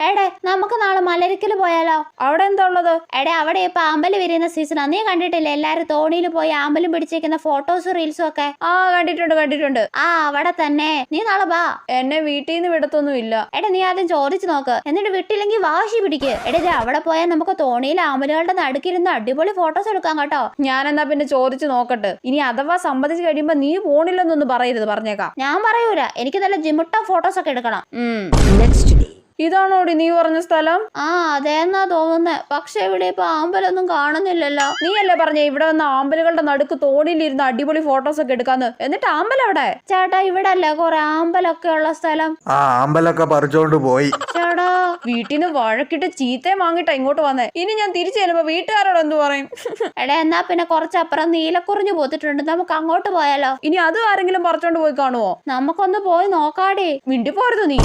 എടേ നമുക്ക് നാളെ മലരിക്കല് പോയാലോ? അവിടെ എന്താ ഉള്ളത്? എടേ അവിടെ ഇപ്പൊ ആമ്പല് വിരിയുന്ന സീസണാ. നീ കണ്ടിട്ടില്ലേ എല്ലാരും തോണിയിൽ പോയി ആമ്പലും പിടിച്ചേക്കുന്ന ഫോട്ടോസും റീൽസും ഒക്കെ? ആ കണ്ടിട്ടുണ്ട്. ആ അവിടെ തന്നെ. നീ നാളെ വാ. എന്നെ വീട്ടിൽ നിന്ന് വിടത്തൊന്നും ഇല്ല. എടേ നീ ആദ്യം ചോദിച്ചു നോക്ക്, എന്നിട്ട് വിട്ടില്ലെങ്കിൽ വാശി പിടിക്ക്. എടേ അവിടെ പോയാൽ നമുക്ക് തോണിയിൽ ആമ്പലുകളുടെ നടുക്കിരുന്ന് അടിപൊളി ഫോട്ടോസ് എടുക്കാം കേട്ടോ. ഞാൻ എന്നാ പിന്നെ ചോദിച്ചു നോക്കട്ടെ. ഇനി അഥവാ സമ്മതിച്ച് കഴിയുമ്പോ നീ പോണില്ലെന്നൊന്നും പറയരുത്, പറഞ്ഞേക്കാം. ഞാൻ പറയൂല, എനിക്ക് നല്ല ജിമുട്ട ഫോട്ടോസ് ഒക്കെ എടുക്കണം. ഇതാണോടി നീ പറഞ്ഞ സ്ഥലം? ആ അതേന്നാ തോന്നുന്നേ. പക്ഷെ ഇവിടെ ഇപ്പൊ ആമ്പലൊന്നും കാണുന്നില്ലല്ലോ. നീയല്ലേ പറഞ്ഞേ ഇവിടെ വന്ന ആമ്പലുകളുടെ നടുക്ക് തോണിയിലിരുന്ന് അടിപൊളി ഫോട്ടോസ് ഒക്കെ എടുക്കാന്ന്? എന്നിട്ട് ആമ്പൽ അവിടെ? ചേട്ടാ ഇവിടെ അല്ലേ കുറെ ആമ്പലൊക്കെ ഉള്ള സ്ഥലം. ആ ആമ്പലൊക്കെ പറിച്ചോണ്ട് പോയി. ചേട്ടാ വീട്ടിൽ നിന്ന് വഴക്കിട്ട് ചീത്തയും വാങ്ങിട്ടാ ഇങ്ങോട്ട് വന്നേ. ഇനി ഞാൻ തിരിച്ചു ചെല്ലുമ്പോ വീട്ടുകാരോട് എന്ത് പറയും? എടാ എന്നാ പിന്നെ കുറച്ചപ്പുറം നീലക്കുറിഞ്ഞു പോത്തിട്ടുണ്ട്, നമുക്ക് അങ്ങോട്ട് പോയാലോ? ഇനി അതും ആരെങ്കിലും പറിച്ചോണ്ട് പോയി കാണുവോ? നമുക്കൊന്ന് പോയി നോക്കാടി. മിണ്ടി പോരുത് നീ.